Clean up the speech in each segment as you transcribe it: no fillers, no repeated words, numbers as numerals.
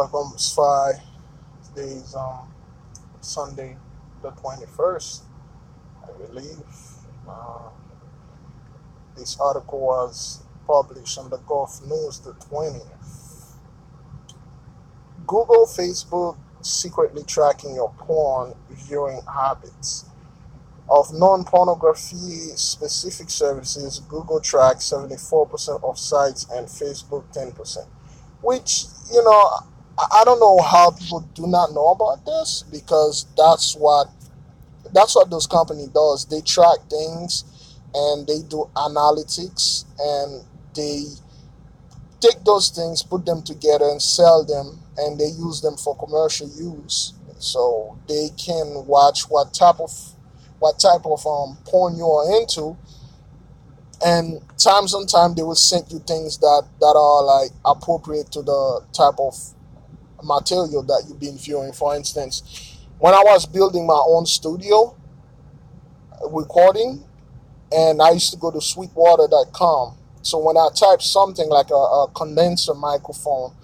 welcome, Spy. Today's Sunday, the 21st, I believe. Uh, this article was published on the Gulf News the 20th. Google, Facebook secretly tracking your porn viewing habits. Of non pornography specific services, Google tracks 74% of sites and Facebook 10%. Which, I don't know how people do not know about this because that's what those company does. They track things and they do analytics and they take those things, put them together and sell them, and they use them for commercial use. So they can watch what type of porn you are into, and times on time they will send you things that are like appropriate to the type of material that you've been viewing. For instance, when I was building my own studio recording, and I used to go to sweetwater.com. So when I type something like a condenser microphone,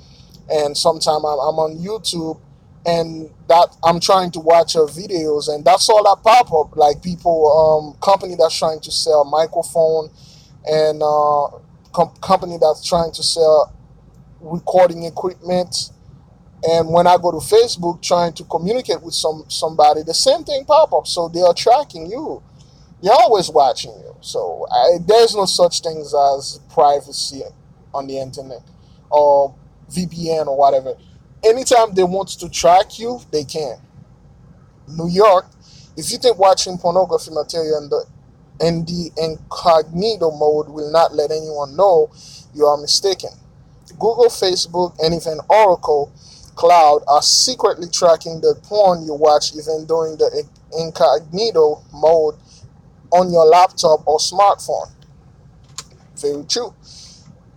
and sometime I'm on YouTube, and that I'm trying to watch videos, and that's all that pop up, like people, company that's trying to sell microphone, and company that's trying to sell recording equipment. And when I go to Facebook trying to communicate with somebody, the same thing pop up. So they are tracking you. They're always watching you. So there's no such things as privacy on the internet or VPN or whatever. Anytime they want to track you, they can. New York, if you think watching pornography material in the incognito mode will not let anyone know, you are mistaken. Google, Facebook, and even Oracle Cloud are secretly tracking the porn you watch even during the incognito mode on your laptop or smartphone. Very true.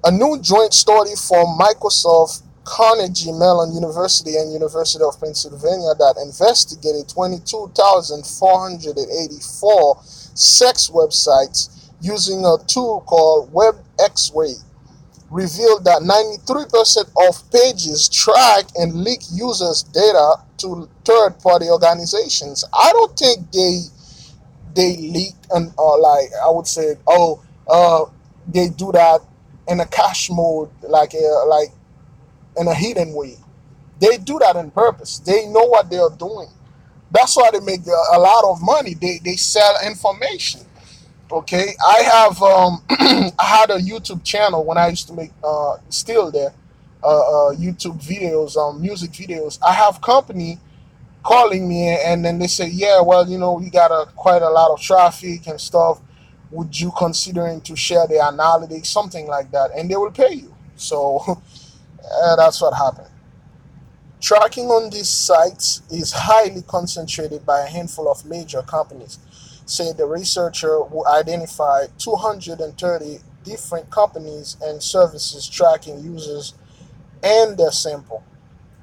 A new joint study from Microsoft, Carnegie Mellon University, and University of Pennsylvania that investigated 22,484 sex websites using a tool called WebX-Ray revealed that 93% of pages track and leak users' data to third-party organizations. I don't think they leak, and like I would say, they do that in a cache mode, like in a hidden way. They do that on purpose. They know what they are doing. That's why they make a lot of money. They sell information. Okay, I have I had a YouTube channel when I used to make still there YouTube videos, music videos. I have company calling me, and then they say, yeah, well, we got quite a lot of traffic and stuff. Would you considering to share the analytics, something like that, and they will pay you. So that's what happened. Tracking on these sites is highly concentrated by a handful of major companies, said the researcher who identified 230 different companies and services tracking users and their sample.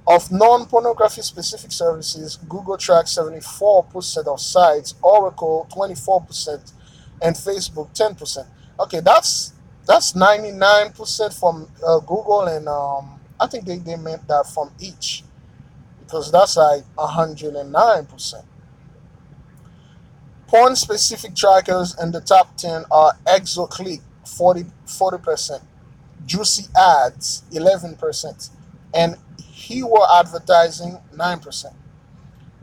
Of non pornography specific services, Google tracks 74% of sites, Oracle 24%, and Facebook 10%. Okay, that's 99% from Google, and I think they meant that from each, because that's like 109%. Porn specific trackers in the top 10 are ExoClick 40%, Juicy Ads 11%, and Hero Advertising 9%.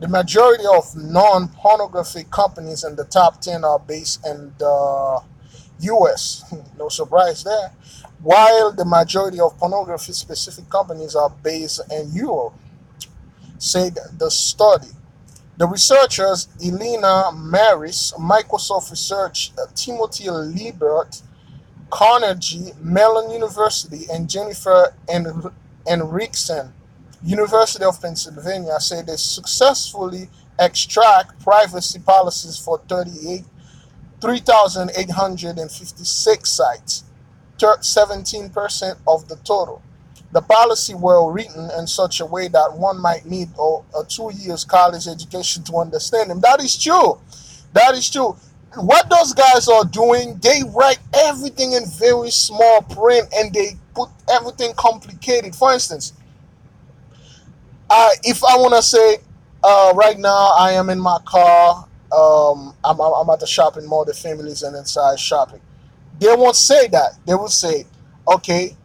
The majority of non pornography companies in the top 10 are based in the US. No surprise there. While the majority of pornography specific companies are based in Europe, said the study. The researchers Elena Maris, Microsoft Research, Timothy Liebert, Carnegie Mellon University, and Jennifer Enrichsen, University of Pennsylvania, say they successfully extract privacy policies for 3,856 sites, 17% of the total. The policy were written in such a way that one might need a 2 years college education to understand them. That is true. That is true. What those guys are doing, they write everything in very small print and they put everything complicated. For instance, if I want to say, right now I am in my car. I'm at the shopping mall. The families and inside shopping. They won't say that. They will say, okay,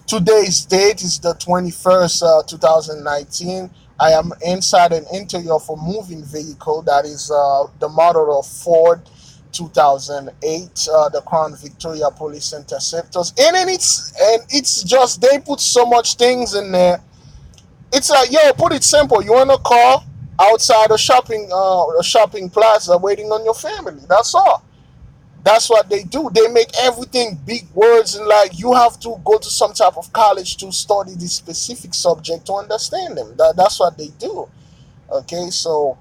today's date is the 21st, 2019. I am inside an interior of a moving vehicle that is the model of Ford 2008, the Crown Victoria Police Interceptors. And it's just they put so much things in there. It's like, yo, put it simple. You want a car outside a shopping plaza waiting on your family. That's all. That's what they do. They make everything big words, and like you have to go to some type of college to study this specific subject to understand them. That's what they do. Okay, so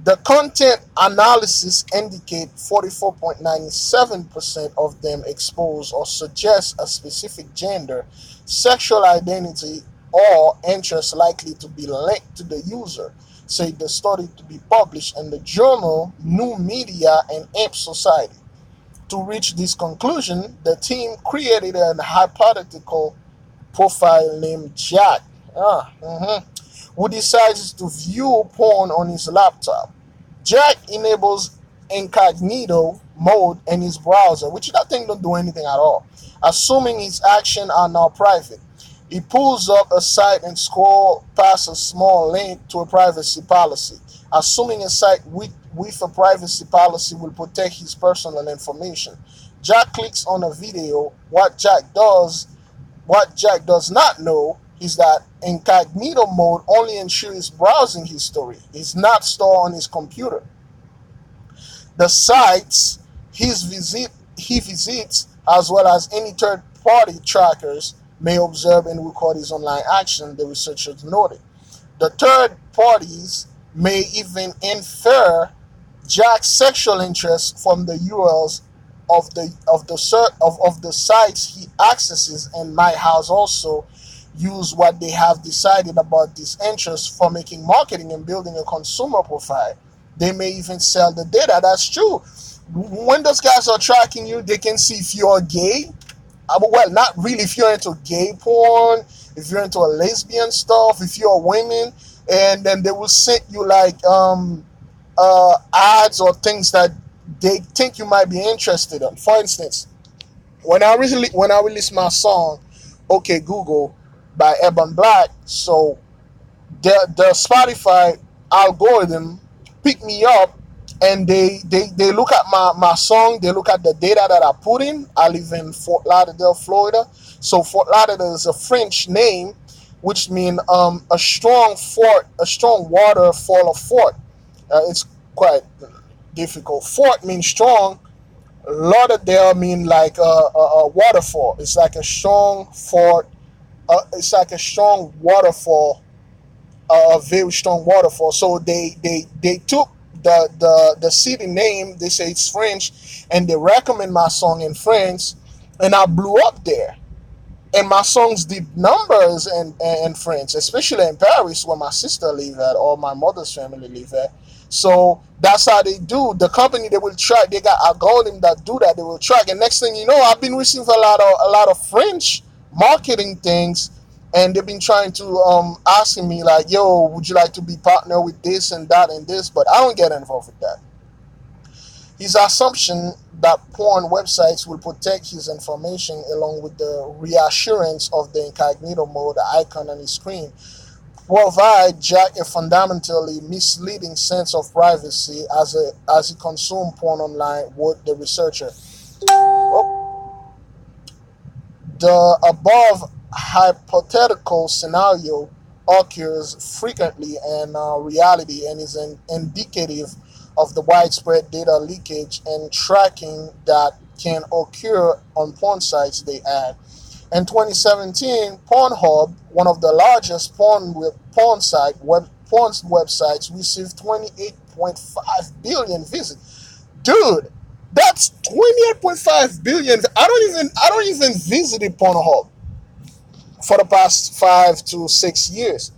the content analysis indicate 44.97% of them expose or suggest a specific gender, sexual identity, or interest likely to be linked to the user. Say the study to be published in the journal New Media and Amp Society. To reach this conclusion, the team created an hypothetical profile named Jack, who decides to view porn on his laptop. Jack enables incognito mode in his browser, which that thing don't do anything at all, assuming his actions are now private. He pulls up a site and scroll past a small link to a privacy policy, assuming a site with a privacy policy will protect his personal information. Jack clicks on a video. What Jack does not know is that incognito mode only ensures browsing history. It's not stored on his computer. The sites he visits, as well as any third party trackers, may observe and record his online action, the researchers noted. The third parties may even infer Jack's sexual interest from the URLs of the sites he accesses, and might have also use what they have decided about this interest for making marketing and building a consumer profile. They may even sell the data. That's true. When those guys are tracking you, they can see if you're gay. Well, not really if you're into gay porn, if you're into a lesbian stuff, if you're women, and then they will send you like ads or things that they think you might be interested in. For instance, when I released my song, "Okay Google" by Ebon Black, so the Spotify algorithm pick me up, and they look at my song, they look at the data that I put in. I live in Fort Lauderdale, Florida. So Fort Lauderdale is a French name, which means a strong fort, a strong waterfall of fort. It's quite difficult. Fort means strong. Lauderdale mean like a waterfall. It's like a strong fort. It's like a strong waterfall, a very strong waterfall. So they took the city name. They say it's French, and they recommend my song in French, and I blew up there. And my songs did numbers in France, especially in Paris, where my sister live at, or my mother's family live at. So that's how they do. The company, they will track. They got algorithm that do that. They will track, and next thing you know, I've been receiving a lot of French marketing things, and they've been trying to asking me like, "Yo, would you like to be partner with this and that and this?" But I don't get involved with that. His assumption that porn websites will protect his information, along with the reassurance of the incognito mode icon on his screen, provide Jack a fundamentally misleading sense of privacy as he consumed porn online, wrote the researcher. Oh, the above hypothetical scenario occurs frequently in reality, and is indicative of the widespread data leakage and tracking that can occur on porn sites, they add. In 2017, Pornhub, one of the largest porn websites, received 28.5 billion visits. Dude, that's 28.5 billion. I don't even visit Pornhub for the past 5 to 6 years.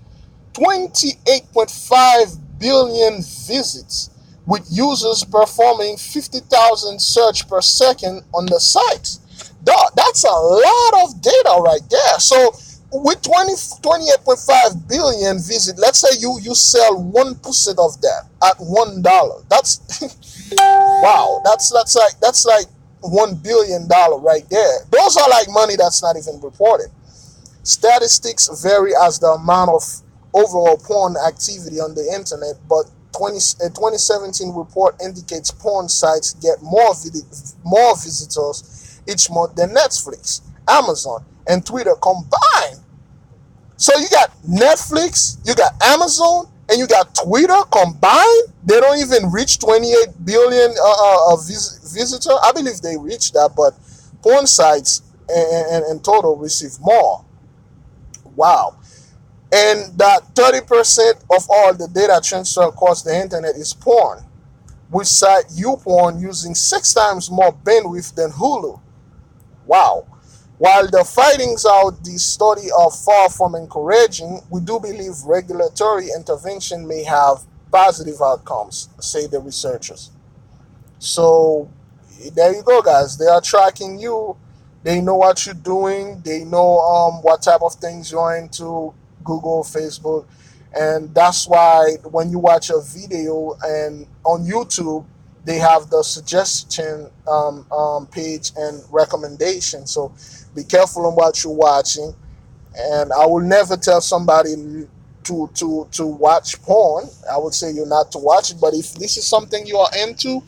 28.5 billion visits, with users performing 50,000 search per second on the site. Dog, that's a lot of data right there. So with 28.5 billion visit, let's say you sell 1% of that at $1. That's wow. That's like $1 billion right there. Those are like money that's not even reported. Statistics vary as the amount of overall porn activity on the internet, but a 2017 report indicates porn sites get more visitors each month than Netflix, Amazon, and Twitter combined. So you got Netflix, you got Amazon, and you got Twitter combined. They don't even reach 28 billion visitor. I believe they reached that, but porn sites in total receive more. Wow. And that 30% of all the data transfer across the internet is porn, which cite YouPorn using 6 times more bandwidth than Hulu. Wow. While the findings out the study are far from encouraging, we do believe regulatory intervention may have positive outcomes, say the researchers. So there you go, guys. They are tracking you. They know what you're doing. They know what type of things you're into, Google, Facebook, and that's why when you watch a video and on YouTube, they have the suggestion page and recommendation. So be careful on what you're watching. And I will never tell somebody to watch porn. I would say you're not to watch it, but if this is something you are into,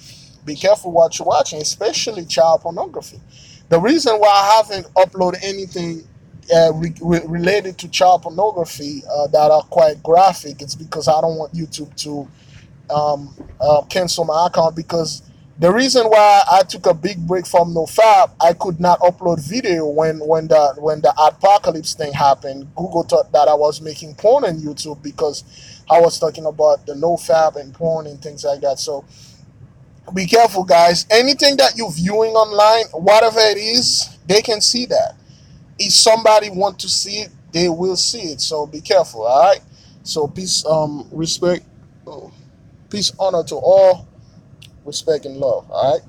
be careful what you're watching, especially child pornography. The reason why I haven't uploaded anything related to child pornography that are quite graphic is because I don't want YouTube to cancel my account, because the reason why I took a big break from NoFap, I could not upload video when the apocalypse thing happened. Google thought that I was making porn on YouTube because I was talking about the NoFap and porn and things like that. So be careful, guys. Anything that you're viewing online, whatever it is, they can see that. If somebody want to see it, they will see it. So be careful. All right. So peace, respect, oh, peace, honor to all, respect and love. All right.